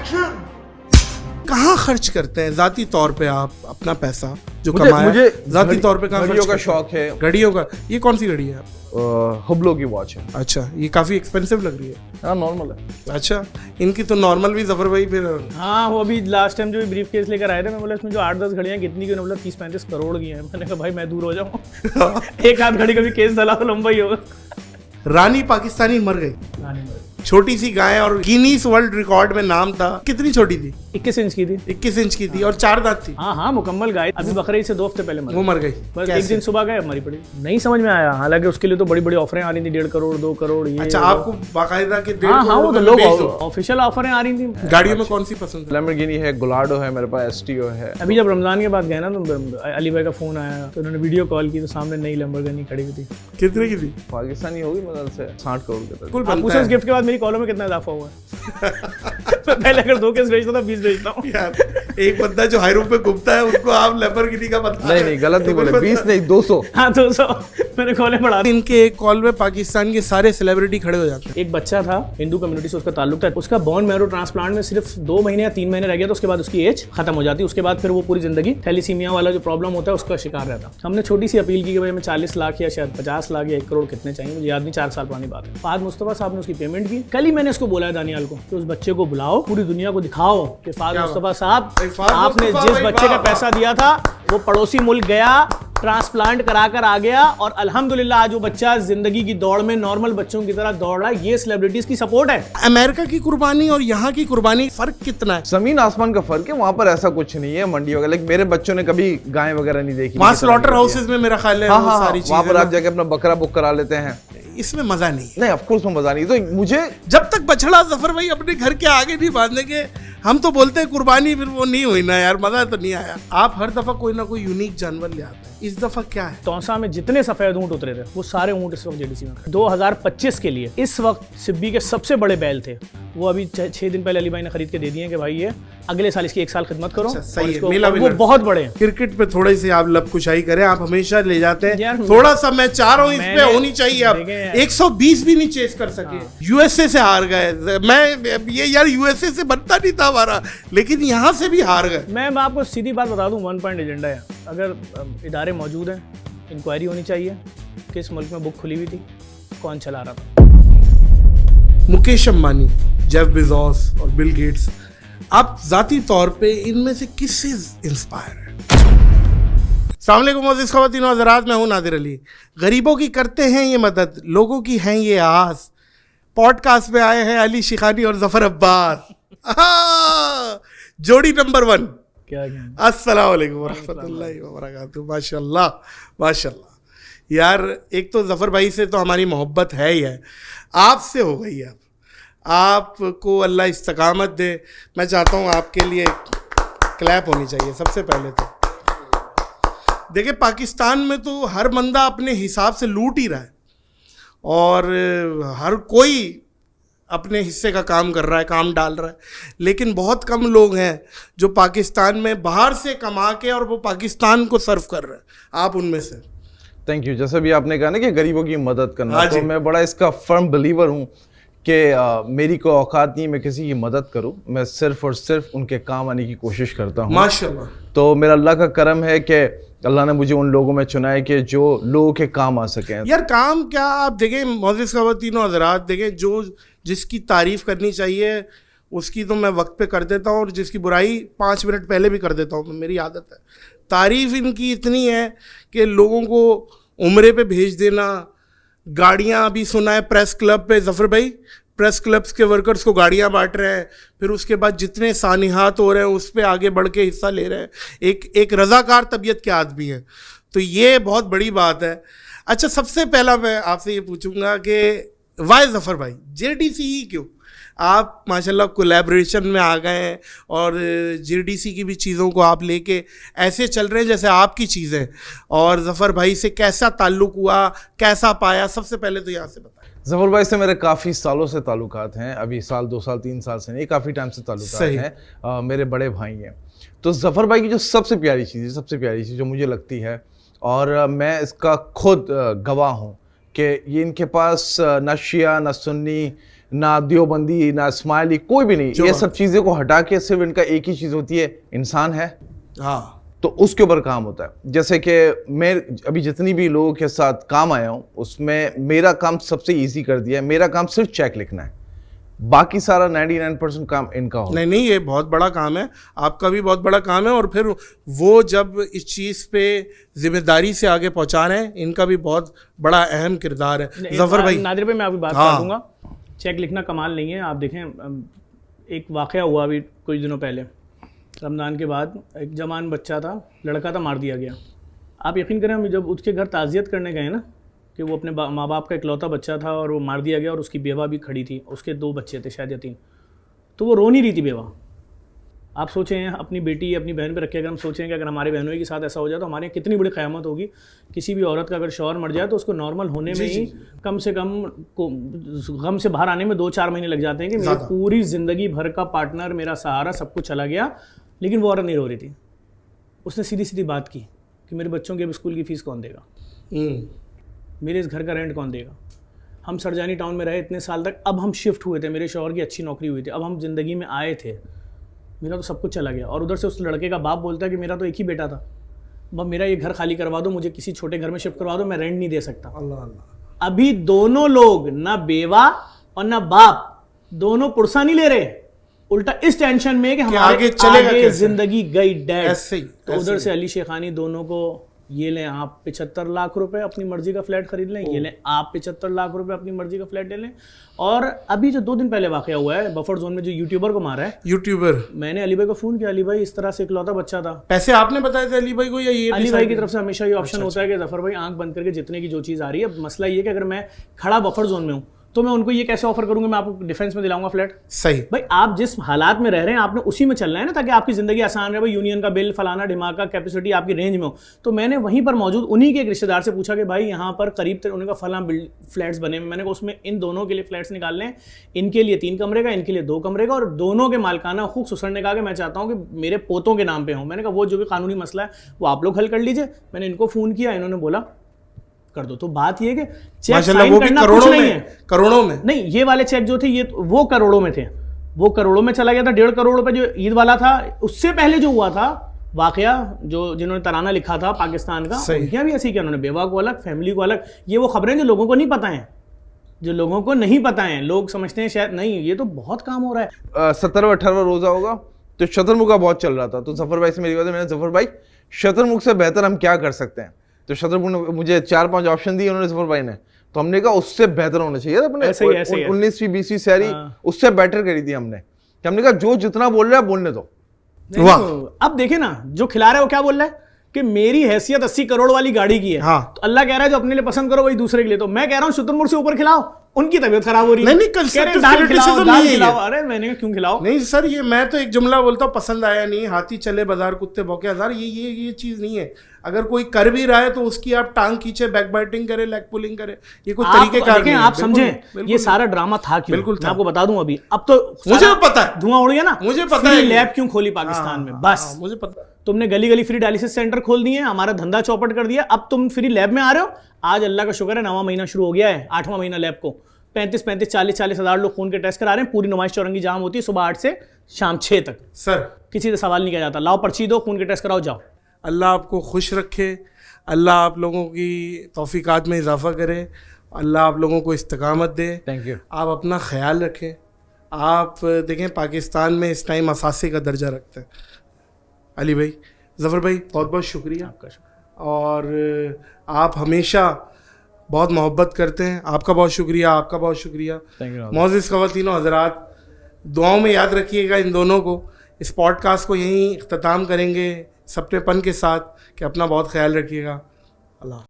अच्छा, कहाँ खर्च करते हैं जाती तौर पे आप अपना पैसा जो मुझे जाती तौर पे? घड़ियों का शौक है। घड़ियों का? ये कौन सी घड़ी है? हुब्लो की वॉच है। अच्छा, ये काफी एक्सपेंसिव लग रही है। हाँ, नॉर्मल है। अच्छा, इनकी तो नॉर्मल भी जफर भाई फिर। हाँ, वो अभी लास्ट टाइम जो ब्रीफ केस लेकर आए थे, मैं बोला इसमें जो 8-10 घड़ियां कितनी की, बोला 30-35 करोड़ की हैं। मैंने कहा भाई मैं दूर हो जाऊँ एक आध घड़ी का भी केस चला तो लंबा ही होगा। रानी पाकिस्तानी मर गई। रानी मर गई। छोटी सी गाय और गिनीज वर्ल्ड रिकॉर्ड में नाम था। कितनी छोटी थी? 21 इंच की थी। 21 इंच की थी और 4 दांत थी। हाँ, मुकम्मल गाय। अभी बकरीद से 2 हफ्ते पहले वो मर गई। बस एक दिन सुबह गए मरी पड़ी। नहीं समझ में आया। हालांकि उसके लिए तो बड़ी बड़ी ऑफरें आ रही थी, 1.5 करोड़ 2 करोड़ ये। अच्छा, आपको बाकायदा के 1.5 हाँ, वो तो करोड़ लोग ऑफिशियल ऑफरें आ रही थी। गाड़ियों में कौन सी पसंद है? लैम्बोर्गिनी है, गुलाडो है, मेरे पास एसटीओ है। अभी जब रमजान के बाद गए ना तो अली भाई का फोन आया तो उन्होंने वीडियो कॉल की तो सामने नई लैम्बोर्गिनी खड़ी हुई थी। कितने की थी? पाकिस्तानी होगी मतलब से 60 करोड़ के तक। कुल उस गिफ्ट के बाद मेरी कॉलों में कितना इजाफा हुआ है पहले अगर 2 केस बेचता था 20 बेचता हूँ यार। एक बंदा जो हाई रूफ पे घूमता है उसको आप लैम्बोर्गिनी का बता। नहीं, गलत नहीं बोले, 20 नहीं 200। हाँ, 200 मैंने कॉलें बढ़ा दी। इनके एक कॉल में पाकिस्तान के सारे सेलिब्रिटी खड़े हो जाते हैं। एक बच्चा था, हिंदू कम्युनिटी से उसका ताल्लुक था। उसका बोन मैरो ट्रांसप्लांट में सिर्फ 2 महीने या 3 महीने रह गया तो उसके बाद उसकी एज खत्म हो जाती। उसके बाद फिर वो पूरी जिंदगी थैलीसीमिया वाला जो प्रॉब्लम होता है उसका शिकार रहता। हमने छोटी सी अपील की कि भाई हमें 40 लाख या शायद 50 लाख या 1 करोड़ कितने चाहिए, मुझे याद नहीं, 4 साल पुरानी बात है। फाद मुस्तफा साहब ने उसकी पेमेंट की। कल ही मैंने उसको बोला है दानियाल को कि उस बच्चे को बुलाओ, पूरी दुनिया को दिखाओ कि फाद मुस्तफा साहब आपने जिस बच्चे का पैसा दिया था वो पड़ोसी मुल्क गया, ट्रांसप्लांट कराकर आ गया और अल्हम्दुलिल्लाह आज वो बच्चा जिंदगी की दौड़ में नॉर्मल बच्चों की तरह दौड़ रहा है। ये सेलिब्रिटीज की सपोर्ट है। अमेरिका की कुर्बानी और यहाँ की कुर्बानी फर्क कितना है? जमीन आसमान का फर्क है। वहाँ पर ऐसा कुछ नहीं है मंडी वगैरह। लाइक मेरे बच्चों ने कभी गाय वगैरह नहीं देखी। वहाँ स्लॉटर हाउसेज में मेरा ख्याल है सारी चीजें, वहाँ पर आप जाके अपना बकरा बुक करा लेते हैं। इसमें मजा नहीं है। नहीं, ऑफ कोर्स में मजा नहीं। तो मुझे जब तक बछड़ा जफर भाई अपने घर के आगे नहीं बांधेंगे, हम तो बोलते हैं कुर्बानी, फिर वो नहीं हुई ना यार, मजा तो नहीं आया। आप हर दफा कोई ना कोई यूनिक जानवर ले आते हैं। इस दफा क्या है? तौसा में जितने सफेद ऊंट उतरे थे वो सारे ऊंट इस वक्त जेडीसी में 2025 के लिए इस वक्त सिब्बी के सबसे बड़े बैल थे। वो अभी 6 दिन पहले अली भाई ने खरीद के दे दिए कि भाई ये अगले साल इसकी 1 साल खिदमत करो। अच्छा, सही है। वो बहुत बड़े हैं। क्रिकेट पे थोड़ी सी आप लबकुशाई करें, आप हमेशा ले जाते हैं। थोड़ा सा मैं चाह रहा हूँ इस पे होनी चाहिए। आप 120 भी नहीं चेस कर सके। यूएसए से हार गए। मैं ये यार यूएसए से बनता नहीं था हमारा, लेकिन यहाँ से भी हार गए। मैं आपको सीधी बात बता दूं, 1 पॉइंट एजेंडा है। अगर इदारे मौजूद हैं, इंक्वायरी होनी चाहिए किस मुल्क में बुक खुली हुई थी, कौन चला रहा था। मुकेश अंबानी, जेफ बेजोस और बिल गेट्स, आप जाती तौर पे इनमें से किससे इंस्पायर है? अस्सलाम वालेकुम मोअज़्ज़िज़ ख़वातीन व हज़रात, मैं हूं नादिर अली। गरीबों की करते हैं ये मदद, लोगों की हैं ये आस। पॉडकास्ट में आए हैं अली शिखानी और जफर अब्बास, जोड़ी नंबर 1। क्या अस्सलाम वालेकुम वरहमतुल्लाहि वबरकातुहू। माशाल्लाह माशाल्लाह। यार एक तो जफर भाई से तो हमारी मोहब्बत है ही है, आपसे हो गई है। आपको अल्लाह इस्तकामत दे। मैं चाहता हूँ आपके लिए क्लैप होनी चाहिए सबसे पहले तो। देखिए, पाकिस्तान में तो हर बंदा अपने हिसाब से लूट ही रहा है और हर कोई अपने हिस्से का काम कर रहा है, काम डाल रहा है, लेकिन बहुत कम लोग हैं जो पाकिस्तान में बाहर से कमा के और वो पाकिस्तान को सर्व कर रहे हैं। आप उनमें से। Thank you. जैसे भी आपने कहा ना कि गरीबों की मदद करना, तो मैं बड़ा इसका फर्म बिलीवर हूँ कि मेरी कोई औकात नहीं मैं किसी की मदद करूं। मैं सिर्फ और सिर्फ उनके काम आने की कोशिश करता हूं। माशाल्लाह। तो मेरा अल्लाह का करम है कि अल्लाह ने मुझे उन लोगों में चुना है कि जो लोगों के काम आ सकें। यार काम क्या, आप देखें मोअज़्ज़िज़ ख़वातीन व हज़रात, देखें जो जिसकी तारीफ़ करनी चाहिए उसकी तो मैं वक्त पे कर देता हूँ और जिसकी बुराई 5 मिनट पहले भी कर देता हूँ, मेरी आदत है। तारीफ़ इनकी इतनी है कि लोगों को उम्रे पे भेज देना, गाड़ियाँ अभी सुना है प्रेस क्लब पे, जफर भाई प्रेस क्लब्स के वर्कर्स को गाड़ियाँ बांट रहे हैं, फिर उसके बाद जितने सानिहात हो रहे हैं उस पर आगे बढ़ के हिस्सा ले रहे हैं। एक रज़ाकार तबीयत के आदमी है, तो ये बहुत बड़ी बात है। अच्छा, सबसे पहला मैं आपसे ये पूछूंगा कि वाई जफर भाई जेडीसी ही क्यों? आप माशाल्लाह कोलैबोरेशन में आ गए हैं और जेडीसी की भी चीज़ों को आप लेके ऐसे चल रहे हैं जैसे आपकी चीज़ें। और जफर भाई से कैसा ताल्लुक़ हुआ, कैसा पाया, सबसे पहले तो यहाँ से बताएं। जफर भाई से मेरे काफ़ी सालों से ताल्लुकात हैं, अभी साल 2 साल 3 साल से नहीं, काफ़ी टाइम से ताल्लुकात हैं। मेरे बड़े भाई हैं। तो जफर भाई की जो सबसे प्यारी चीज़ जो मुझे लगती है, और मैं इसका खुद गवाह हूँ कि ये इनके पास ना शिया ना सुन्नी ना देवबंदी, ना स्माइली, कोई भी नहीं। ये सब चीजें को हटा के सिर्फ इनका एक ही चीज होती है, इंसान है। हाँ, तो उसके ऊपर काम होता है। जैसे कि मैं अभी जितनी भी लोगों के साथ काम आया हूं, उसमें मेरा काम सबसे इजी कर दिया है। मेरा काम सिर्फ चेक लिखना है, बाकी सारा 99% काम इनका हो। नहीं, ये बहुत बड़ा काम है, आपका भी बहुत बड़ा काम है। और फिर वो जब इस चीज़ पे जिम्मेदारी से आगे पहुंचा रहे हैं, इनका भी बहुत बड़ा अहम किरदार है। जफर भाई, नादिर भाई, मैं अभी बात कर दूंगा। चेक लिखना कमाल नहीं है। आप देखें, एक वाकया हुआ अभी कुछ दिनों पहले, रमज़ान के बाद एक जवान बच्चा था, लड़का था, मार दिया गया। आप यकीन करें, हम जब उसके घर ताज़ियत करने गए ना, कि वो अपने माँ बाप का इकलौता बच्चा था और वो मार दिया गया, और उसकी बेवा भी खड़ी थी, उसके 2 बच्चे थे शायद या 3, तो वो रो नहीं रही थी बेवा। आप सोचें, अपनी बेटी अपनी बहन पे रखे, अगर हम सोचें कि अगर हमारे बहनों के साथ ऐसा हो जाए तो हमारे यहाँ कितनी बड़ी क़यामत होगी। किसी भी औरत का अगर शौहर मर जाए तो उसको नॉर्मल होने में ही कम से कम गम से बाहर आने में 2-4 महीने लग जाते हैं, कि मेरी पूरी ज़िंदगी भर का पार्टनर, मेरा सहारा, सब कुछ चला गया। लेकिन वो औरत नहीं रो रही थी। उसने सीधी सीधी बात की कि मेरे बच्चों के अब स्कूल की फ़ीस कौन देगा, मेरे इस घर का रेंट कौन देगा। हम सरजानी टाउन में रहे इतने साल तक, अब हम शिफ्ट हुए थे, मेरे शौहर की अच्छी नौकरी हुई थी, अब हम ज़िंदगी में आए थे, मेरा तो सब कुछ चला गया। और उधर से उस लड़के का बाप बोलता है कि मेरा तो एक ही बेटा था, अब मेरा ये घर खाली करवा दो, मुझे किसी छोटे घर में शिफ्ट करवा दो, मैं रेंट नहीं दे सकता। अल्लाह अल्लाह। अभी दोनों लोग, ना बेवा और ना बाप, दोनों पुरसा नहीं ले रहे, उल्टा इस टेंशन में कि हमारे आगे जिंदगी गई डेड। तो उधर से अली शेखानी दोनों को, ये लें आप 75 लाख रुपए अपनी मर्जी का फ्लैट खरीद लें, ये लें आप 75 लाख रुपए अपनी मर्जी का फ्लैट ले लें। और अभी जो 2 दिन पहले वाकया हुआ है बफर जोन में, जो यूट्यूबर को मारा है, यूट्यूबर, मैंने अली भाई को फोन किया, अली भाई इस तरह से इकलौता बच्चा था। पैसे आपने बताए थे अली भाई को, या ये अली भाई की तरफ से हमेशा ये ऑप्शन होता है कि जफर भाई आंख बंद करके जितने की जो चीज़ आ रही है। अब मसला ये कि अगर मैं खड़ा बफर जोन में हूँ तो मैं उनको ये कैसे ऑफर करूंगा, मैं आपको डिफेंस में दिलाऊंगा फ्लैट। सही भाई, आप जिस हालात में रह रहे हैं आपने उसी में चलना है ना, ताकि आपकी जिंदगी आसान रहे। भाई, यूनियन का बिल, फलाना ढिमाका, कैपेसिटी आपकी रेंज में हो। तो मैंने वहीं पर मौजूद उन्हीं के एक रिश्तेदार से पूछा कि भाई यहाँ पर करीब उन्होंने कहा फला फ्लैट्स बने। मैंने कहा उसमें इन दोनों के लिए फ्लैट्स निकालने हैं, इनके लिए 3 कमरे का, इनके लिए 2 कमरे का, और दोनों के मालकाना हुक सुसर ने कहा कि मैं चाहता हूँ कि मेरे पोतों के नाम पे हो। मैंने कहा वो जो भी कानूनी मसला है वो आप लोग हल कर लीजिए। मैंने इनको फोन किया, इन्होंने बोला कर दो। तो बात ये कि चेक साइन करना कुछ नहीं है, करोड़ों में नहीं। ये वाले चेक जो थे, ये वो करोड़ों में थे, वो करोड़ों में चला गया था। 1.5 करोड़ रुपए जो ईद वाला था, उससे पहले जो हुआ था वाकया, जो जिन्होंने तराना लिखा था पाकिस्तान का, उनके भी ऐसे किया उन्होंने, बेवा को अलग, फैमिली को अलग। ये वो खबरें जो लोगों को नहीं पता है, जो लोगों को नहीं पता है, लोग समझते हैं शायद नहीं, ये तो बहुत काम हो रहा है। 17वां-18वां रोजा होगा तो शतरमुख का बहुत चल रहा था। तो जफर भाई से मेरी बात है, मैंने जफर भाई शतरमुख से बेहतर हम क्या कर सकते हैं। तो शतरमुख ने मुझे 4-5 ऑप्शन दिए उन्होंने, जफर भाई ने। तो हमने कहा उससे बेहतर होना चाहिए। अपने 19वीं 20वीं सैरी उससे बेटर करी थी हमने। हमने कहा जो जितना बोल रहा है बोलने दो। अब देखे ना, जो खिला रहा है वो क्या बोल रहा है कि मेरी हैसियत 80 करोड़ वाली गाड़ी की है। हाँ। तो अल्लाह कह रहा है जो अपने लिए पसंद करो वही दूसरे के लिए। तो मैं कह रहा हूँ शुतुरमुर्ग से ऊपर खिलाओ, उनकी तबीयत खराब हो रही है। नहीं, दाल खिलाओ। अरे मैंने कहा क्यों खिलाओ? नहीं सर, ये मैं तो एक जुमला बोलता हूँ, पसंद आया नहीं, हाथी चले बाजार कुत्ते भौंके हजार, ये चीज नहीं है। अगर कोई कर भी रहा है तो उसकी आप टांग खींचे, बैक बाइटिंग करे, लेग पुलिंग करे, ये कोई तरीके का नहीं है। आप समझें ये सारा ड्रामा था क्यों? बिल्कुल मैं आपको बता दूं अभी, अब तो मुझे पता है, धुआं उड़ गया ना, मुझे पता है। लैब क्यों खोली पाकिस्तान में, बस मुझे पता। तुमने गली गली फ्री डायलिसिस सेंटर खोल दिए, हमारा धंधा चौपट कर दिया, अब तुम फ्री लैब में आ रहे हो। आज अल्लाह का शुक्र है 9वां महीना शुरू हो गया है, 8वां महीना लैब को 35-40 हज़ार लोग खून के टेस्ट करा रहे हैं। पूरी नुमाइश चौरंगी जाम होती है सुबह 8 से शाम 6 तक। सर किसी से सवाल नहीं किया जाता, लाओ पर्ची दो, खून के टेस्ट कराओ, जाओ। अल्लाह आपको खुश रखे, अल्लाह आप लोगों की तौफीकात में इजाफा करे, अल्लाह आप लोगों को इस्तकामत दे। Thank you. आप अपना ख्याल रखें। आप देखें पाकिस्तान में इस टाइम असासे का दर्जा रखते हैं। अली भाई, जफ़र भाई, बहुत बहुत शुक्रिया आपका। और आप हमेशा बहुत मोहब्बत करते हैं, आपका बहुत शुक्रिया, आपका बहुत शुक्रिया। मौजूद ख़वातीन हज़रात, दुआओं में याद रखिएगा इन दोनों को। इस पॉडकास्ट को यहीं इख्तिताम करेंगे सपनेपन के साथ कि अपना बहुत ख्याल रखिएगा। अल्लाह।